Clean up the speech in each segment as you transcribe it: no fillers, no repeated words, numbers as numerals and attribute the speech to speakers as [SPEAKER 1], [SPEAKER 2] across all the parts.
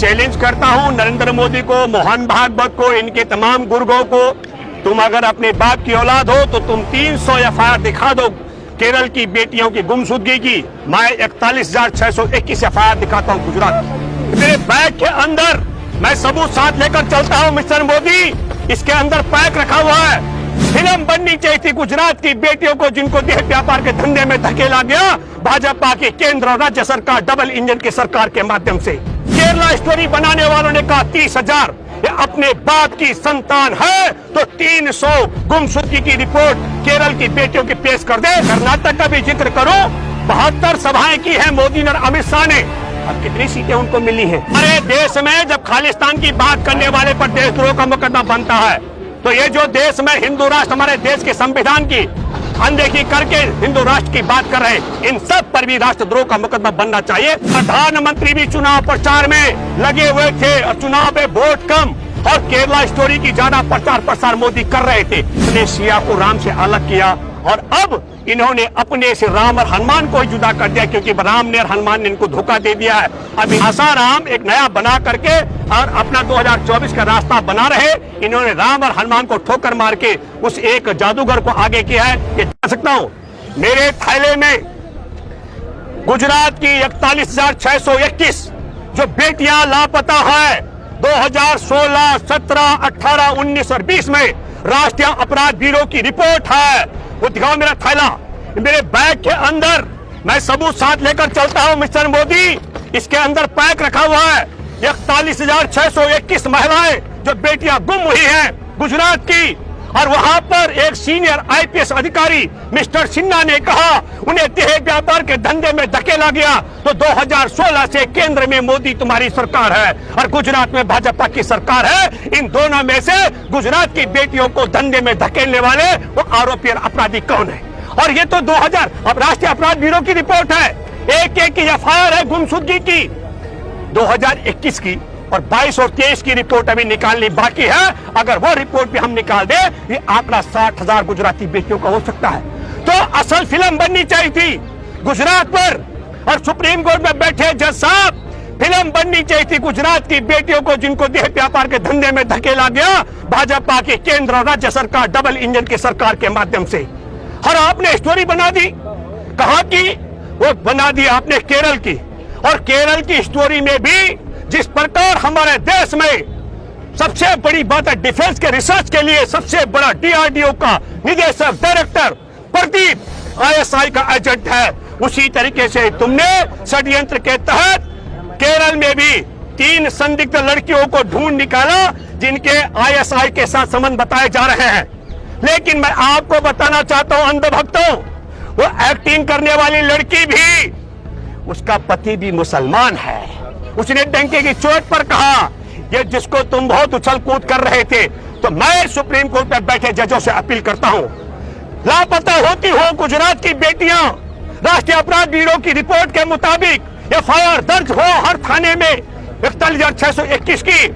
[SPEAKER 1] Challenge करता हूं नरेंद्र मोदी को, मोहन भागवत को, इनके तमाम गुर्गों को, तुम अगर अपने बाप की औलाद हो तो तुम 300 एफआईआर दिखा दो केरल की बेटियों की गुमशुदगी की। मैं 41,621 एफआईआर दिखाता हूं गुजरात। मेरे बैग के अंदर मैं सबूत साथ लेकर चलता हूं मिस्टर मोदी, इसके अंदर पैक रखा हुआ है। फिल्म बननी चाहिए थी गुजरात की बेटियों को जिनको देह व्यापार के धंधे में धकेला गया भाजपा के केंद्र और राज्य सरकार डबल इंजन की सरकार के माध्यम से। केरला स्टोरी बनाने वालों ने कहा 30,000 अपने बाप की संतान है तो 300 गुमशुदगी की रिपोर्ट केरल की बेटियों की पेश कर दे। कर्नाटक का भी जिक्र करो, 72 सभाएं की है मोदी और अमित शाह ने, अब कितनी सीटें उनको मिली हैं? अरे देश में जब खालिस्तान की बात करने वाले पर देशद्रोह का मुकदमा बनता है तो ये जो देश में हिंदू राष्ट्र हमारे देश के संविधान की अनदेखी करके हिंदू राष्ट्र की बात कर रहे हैं, इन सब पर भी राष्ट्रद्रोह का मुकदमा बनना चाहिए। प्रधानमंत्री भी चुनाव प्रचार में लगे हुए थे और चुनाव में वोट कम और केरला स्टोरी की ज्यादा प्रचार प्रसार मोदी कर रहे थे। उसने सिया को राम से अलग किया और अब इन्होंने अपने से राम और हनुमान को ही जुदा कर दिया, क्योंकि राम ने और हनुमान ने इनको धोखा दे दिया है। अभी आसाराम एक नया बना करके और अपना 2024 का रास्ता बना रहे, इन्होंने राम और हनुमान को ठोकर मार के उस एक जादूगर को आगे किया है। ये जान सकता हूं मेरे थैले में गुजरात की 41,621 जो बेटियां लापता है 2016, 17, 18, 19 और 20 में राष्ट्रीय अपराध ब्यूरो की रिपोर्ट है। वो दिखाओ मेरा थैला, मेरे बैग के अंदर मैं सबूत साथ लेकर चलता हूं मिस्टर मोदी, इसके अंदर पैक रखा हुआ है 41,621 महिलाएं जो बेटियां गुम हुई हैं गुजरात की। और वहां पर एक सीनियर आईपीएस अधिकारी मिस्टर सिन्हा ने कहा उन्हें देह व्यापार के धंधे में धकेला गया। तो 2016 से केंद्र में मोदी तुम्हारी सरकार है और गुजरात में भाजपा की सरकार है। इन दोनों में से गुजरात की बेटियों को धंधे में धकेलने वाले वो आरोपी और अपराधी कौन है? और ये तो 2000 अब राष्ट्रीय अपराध ब्यूरो की रिपोर्ट है, एक की एफआईआर है गुमशुदगी की 2021 की और 22 और 23 की रिपोर्ट अभी निकालनी बाकी है। अगर वो रिपोर्ट भी हम निकाल दे ये आंकड़ा 60,000 गुजराती बेटियों का हो सकता है। तो असल फिल्म बननी चाहिए थी गुजरात पर और सुप्रीम कोर्ट में बैठे जज साहब, फिल्म बननी चाहिए थी गुजरात की बेटियों को जिनको देह व्यापार के धंधे में धकेला गया भाजपा के केंद्र और राज्य सरकार डबल इंजन की सरकार के माध्यम से। और आपने स्टोरी बना दी, कहा कि वो बना दी आपने केरल की, और केरल की स्टोरी में भी जिस प्रकार हमारे देश में सबसे बड़ी बात है डिफेंस के रिसर्च के लिए सबसे बड़ा डीआरडीओ का निदेशक डायरेक्टर प्रदीप आईएसआई का एजेंट है, उसी तरीके से तुमने षड्यंत्र के तहत केरल में भी 3 संदिग्ध लड़कियों को ढूंढ निकाला जिनके आईएसआई के साथ संबंध बताए जा रहे हैं। लेकिन मैं आपको बताना चाहता हूं अंधभक्तों, वो एक्टिंग करने वाली लड़की भी उसका पति भी मुसलमान है। उसने डंके की चोट पर कहा ये जिसको तुम बहुत उछल कूद कर रहे थे। तो मैं सुप्रीम कोर्ट में बैठे जजों से अपील करता हूं, लापता होती हो गुजरात की बेटियां, राष्ट्रीय अपराध ब्यूरो की रिपोर्ट के मुताबिक एफआईआर दर्ज हो हर थाने में 41,621 की,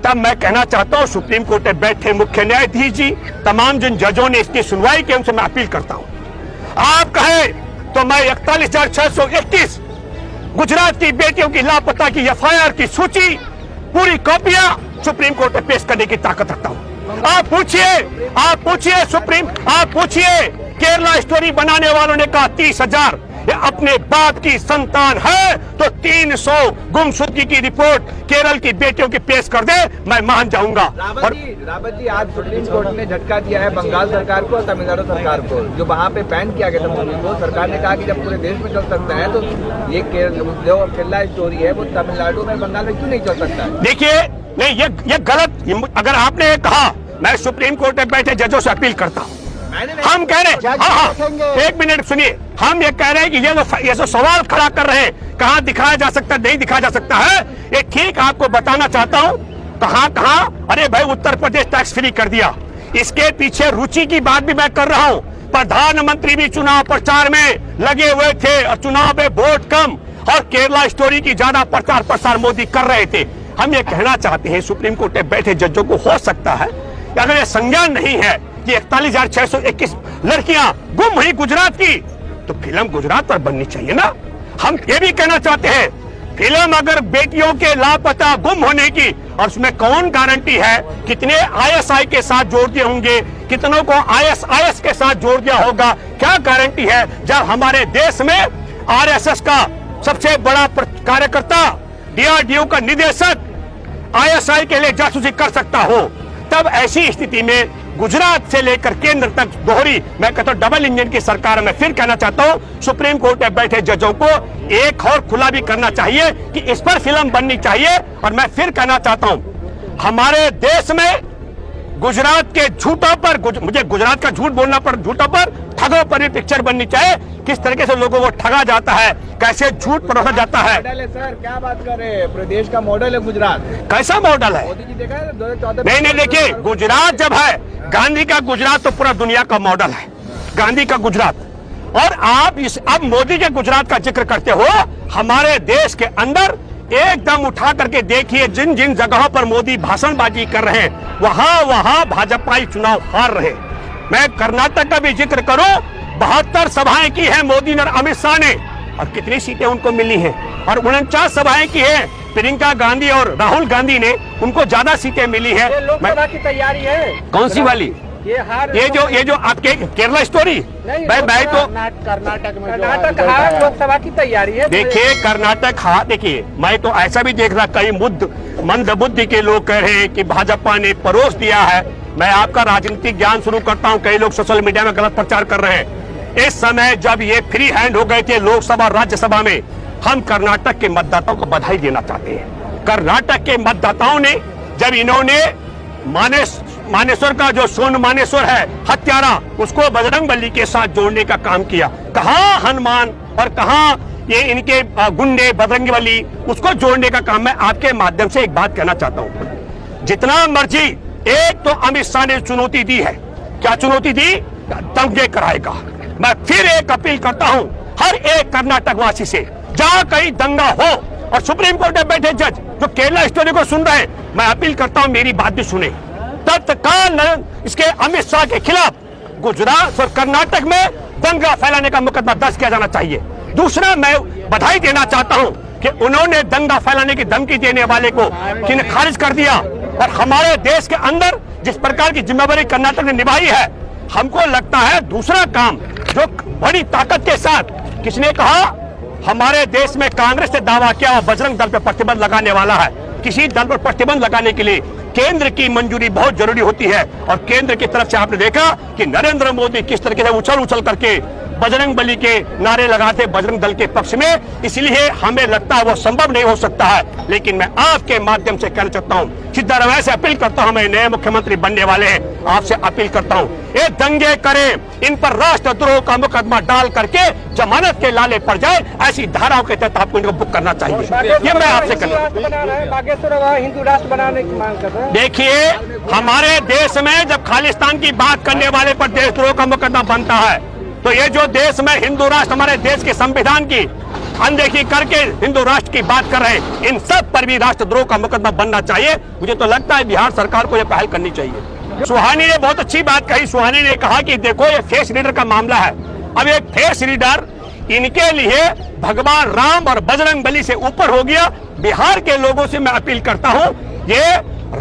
[SPEAKER 1] तब मैं कहना चाहता हूं सुप्रीम कोर्ट में बैठे मुख्य न्यायाधीश जी, तमाम जिन जजों ने इसकी सुनवाई की उनसे मैं अपील करता हूं, आप कहे तो मैं 41,621 गुजरात की बेटियों की लापता की एफआईआर की सूची पूरी कॉपियां सुप्रीम कोर्ट में पेश करने की ताकत रखता हूं। आप पूछिए सुप्रीम, आप पूछिए केरला स्टोरी बनाने वालों ने कहा 30,000 अपने बाप की संतान है तो 300 गुमशुदगी की रिपोर्ट केरल की बेटियों की पेश कर दे, मैं मान जाऊंगा।
[SPEAKER 2] रावत जी आज सुप्रीम कोर्ट ने झटका दिया है बंगाल सरकार को और तमिलनाडु सरकार को, जो वहाँ पे बैन किया गया था मूवी को। सरकार ने कहा कि जब पूरे देश में चल सकता है तो ये जो केरला स्टोरी है वो तमिलनाडु में बंगाल में क्यों नहीं चल सकता है?
[SPEAKER 1] देखिए नहीं, ये गलत, अगर आपने कहा मैं सुप्रीम कोर्ट में बैठे जजों से अपील करता हूँ, हम कह रहे हाँ, एक मिनट सुनिए, हम ये कह रहे हैं कि ये जो सवाल खड़ा कर रहे हैं कहाँ दिखाया जा सकता है, नहीं दिखाया जा सकता है, ये ठीक आपको बताना चाहता हूँ कहाँ। अरे भाई उत्तर प्रदेश टैक्स फ्री कर दिया, इसके पीछे रुचि की बात भी मैं कर रहा हूँ। प्रधानमंत्री भी चुनाव प्रचार में लगे हुए थे और चुनाव में वोट कम और केरला स्टोरी की ज्यादा प्रचार प्रसार मोदी कर रहे थे। हम ये कहना चाहते हैं सुप्रीम कोर्ट में बैठे जजों को, हो सकता है अगर ये संज्ञान नहीं है कि 41,621 लड़कियां गुम हुई गुजरात की, तो फिल्म गुजरात पर बननी चाहिए ना। हम ये भी कहना चाहते हैं फिल्म अगर बेटियों के लापता गुम होने की, और उसमें कौन गारंटी है कितने आईएसआई के साथ जोड़ दिए होंगे, कितनों को आईएसआईएस के साथ जोड़ दिया होगा, क्या गारंटी है जब हमारे देश में आरएसएस का सबसे बड़ा कार्यकर्ता, डीआरडीओ का निदेशक आईएसआई के लिए जासूसी कर सकता हो। तब ऐसी स्थिति में गुजरात से लेकर केंद्र तक दोहरी, मैं कहता हूं डबल इंजन की सरकार में फिर कहना चाहता हूं सुप्रीम कोर्ट में बैठे जजों को एक और खुला भी करना चाहिए कि इस पर फिल्म बननी चाहिए। और मैं फिर कहना चाहता हूं हमारे देश में गुजरात के झूठों पर, मुझे गुजरात का झूठ बोलना पर, झूठों पर, ठगों पर भी पिक्चर बननी चाहिए, किस तरीके से लोगों को ठगा जाता है, कैसे झूठ परोसा जाता है।
[SPEAKER 2] मॉडल है सर, क्या बात कर रहे हैं, प्रदेश का मॉडल है गुजरात।
[SPEAKER 1] कैसा मॉडल है?
[SPEAKER 2] मोदी जी देखा है 2014
[SPEAKER 1] नहीं, देखिए गुजरात जब है, गांधी का गुजरात तो पूरा दुनिया का मॉडल है, गांधी का गुजरात। और आप अब मोदी के गुजरात का जिक्र करते हो, हमारे देश के अंदर एकदम उठा करके देखिए, जिन जिन जगहों पर मोदी भाषणबाजी कर रहे हैं वहां भाजपाई चुनाव हार रहे। मैं कर्नाटक का भी जिक्र करूं, 72 सभाएं की है मोदी और अमित शाह ने, और कितनी सीटें उनको मिली हैं, और 49 सभाएं की है प्रियंका गांधी और राहुल गांधी ने, उनको ज्यादा सीटें मिली है।
[SPEAKER 2] लोकसभा की तैयारी है।
[SPEAKER 1] कौन सी वाली? ये जो आपके केरला स्टोरी, मैं तो
[SPEAKER 2] कर्नाटक हार, लोकसभा की तैयारी है।
[SPEAKER 1] देखिए कर्नाटक हार, देखिए मैं तो ऐसा भी देख रहा, कई मंद बुद्धि के लोग कह रहे हैं कि भाजपा ने परोस दिया है। मैं आपका राजनीतिक ज्ञान शुरू करता हूं, कई लोग सोशल मीडिया में गलत प्रचार कर रहे हैं। इस समय जब ये फ्री हैंड हो गए थे लोकसभा राज्यसभा में, हम कर्नाटक के मतदाताओं को बधाई देना चाहते हैं। कर्नाटक के मतदाताओं ने जब इन्होंने मानेश्वर का जो सोन मानेश्वर है हत्यारा, उसको बजरंगबली के साथ जोड़ने का काम किया। कहां हनुमान और कहां ये इनके गुंडे बजरंगबली, उसको जोड़ने का काम। मैं आपके माध्यम से एक बात कहना चाहता हूं, जितना मर्जी, एक तो अमित शाह ने चुनौती दी है, क्या चुनौती दी? दंगे कराएगा। मैं फिर एक अपील करता हूं हर एक कर्नाटक वासी से, जहां कहीं दंगा हो, और सुप्रीम कोर्ट में बैठे जज जो केरला स्टोरी को सुन रहे हैं, मैं अपील करता हूं मेरी बात भी सुने। तत्काल इसके अमित शाह के खिलाफ गुजरात और कर्नाटक में दंगा फैलाने का मुकदमा दर्ज किया जाना चाहिए। दूसरा, मैं बधाई देना चाहता हूं कि उन्होंने दंगा फैलाने की धमकी देने वाले को खारिज कर दिया। और हमारे देश के अंदर जिस प्रकार की जिम्मेदारी कर्नाटक ने निभाई है, हमको लगता है दूसरा काम जो बड़ी ताकत के साथ, किसने कहा हमारे देश में कांग्रेस ने दावा किया और बजरंग दल पर प्रतिबंध लगाने वाला है। किसी दल पर प्रतिबंध लगाने के लिए केंद्र की मंजूरी बहुत जरूरी होती है, और केंद्र की तरफ से आपने देखा कि नरेंद्र मोदी किस तरीके से उछल करके बजरंगबली के नारे लगाते बजरंग दल के पक्ष में, इसलिए हमें लगता है वो संभव नहीं हो सकता है। लेकिन मैं आपके माध्यम से कहना चाहता हूं, सिद्धारमैया से अपील करता हूं, मैं नए मुख्यमंत्री बनने वाले हैं, आपसे अपील करता हूं, ये दंगे करें, इन पर राष्ट्रद्रोह का मुकदमा डाल करके जमानत के लाले पड़ जाए, ऐसी धाराओं के तहत आपको इनको बुक करना चाहिए। ये मैं आपसे
[SPEAKER 2] बागेश्वर हिंदू राष्ट्र बनाने की मांग कर रहे हैं।
[SPEAKER 1] देखिए हमारे देश में जब खालिस्तान की बात करने वाले पर देशद्रोह का मुकदमा बनता है, तो ये जो देश में हिंदू राष्ट्र, हमारे देश के संविधान की अनदेखी करके हिंदू राष्ट्र की बात कर रहे हैं, इन सब पर भी राष्ट्रद्रोह का मुकदमा बनना चाहिए। मुझे तो लगता है बिहार सरकार को यह पहल करनी चाहिए। सुहानी ने बहुत अच्छी बात कही। सुहानी ने कहा कि देखो ये फेस रीडर का मामला है। अब एक फेस रीडर इनके लिए भगवान राम और बजरंगबली से ऊपर हो गया। बिहार के लोगों से मैं अपील करता हूं, ये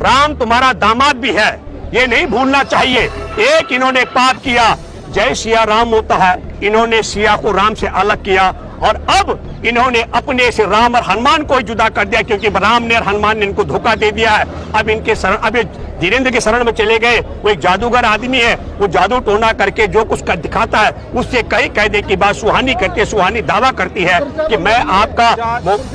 [SPEAKER 1] राम तुम्हारा दामाद भी है, ये नहीं भूलना चाहिए। एक इन्होंने पाप किया, जय सिया राम होता है, इन्होंने सिया को राम से अलग किया, और अब इन्होंने अपने से राम और हनुमान को जुदा कर दिया, क्योंकि राम ने और हनुमान ने इनको धोखा दे दिया है। अब इनके शरण, अब ये धीरेन्द्र के शरण में चले गए। वो एक जादूगर आदमी है, वो जादू टोना करके जो कुछ कर दिखाता है, उससे कई कायदे की बात सुहानी करती है। सुहानी दावा करती है कि मैं आपका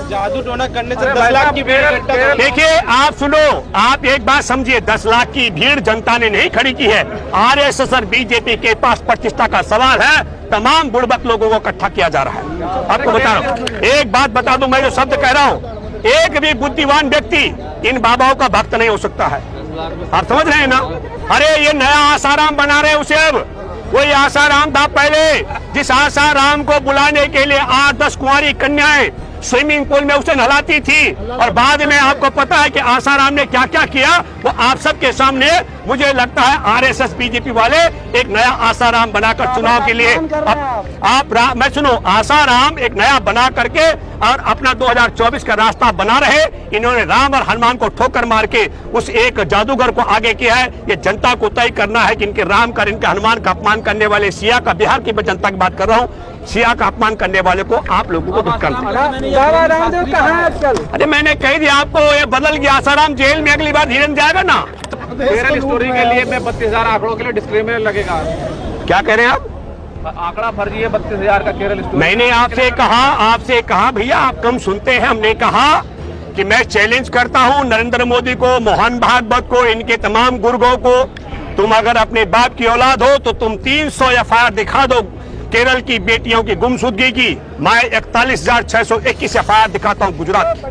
[SPEAKER 2] जादू टोना करने से 10 लाख की भीड़।
[SPEAKER 1] देखिए आप सुनो, आप एक बात समझिए, 10 लाख की भीड़ जनता ने नहीं खड़ी की है। आरएसएस और बीजेपी के पास प्रतिष्ठा का सवाल है, तमाम बुड़बक लोगों को इकट्ठा किया जा रहा है। आपको बता रहा हूँ, एक बात बता दूं, मैं जो शब्द कह रहा हूँ, एक भी बुद्धिमान व्यक्ति इन बाबाओं का भक्त नहीं हो सकता है। आप समझ रहे हैं ना? अरे ये नया आसाराम बना रहे हैं उसे। अब वही आसाराम था पहले, जिस आसाराम को बुलाने के लिए 8-10 कुंवारी कन्याएं स्विमिंग पूल में उसे नहलाती थी, और बाद में आपको पता है कि आसाराम ने क्या क्या किया, वो आप सबके सामने। मुझे लगता है आरएसएस बीजेपी वाले एक नया आसाराम बनाकर चुनाव के लिए मैं सुनो, आसाराम एक नया बना करके और अपना 2024 का रास्ता बना रहे। इन्होंने राम और हनुमान को ठोकर मार के उस एक जादूगर को आगे किया है। ये जनता को तय करना है कि इनके राम का, इनके हनुमान का अपमान करने वाले सिया का, बिहार की मैं जनता की बात कर रहा हूँ, सिया का अपमान करने वाले को आप लोगों को
[SPEAKER 3] बाबा रामदेव कहाँ है आजकल?
[SPEAKER 1] अरे मैंने कह दिया आपको, ये बदल गया। आसाराम जेल में अगली बार धीरे जाएगा ना।
[SPEAKER 3] केरल स्टोरी के लिए में 32,000 आंकड़ों के लिए डिस्क्लेमर लगेगा।
[SPEAKER 1] क्या कह रहे हैं आप?
[SPEAKER 3] आंकड़ा फर्जी है 32,000 का केरल स्टोरी।
[SPEAKER 1] मैंने आपसे कहा भैया आप कम सुनते हैं। हमने कहा कि मैं चैलेंज करता हूं नरेंद्र मोदी को, मोहन भागवत को, इनके तमाम गुर्गों को, तुम अगर अपने बाप की औलाद हो तो तुम 300 एफआईआर दिखा दो केरल की बेटियों की गुमशुदगी की। मैं 41,621 एफआईआर दिखाता हूं गुजरात की।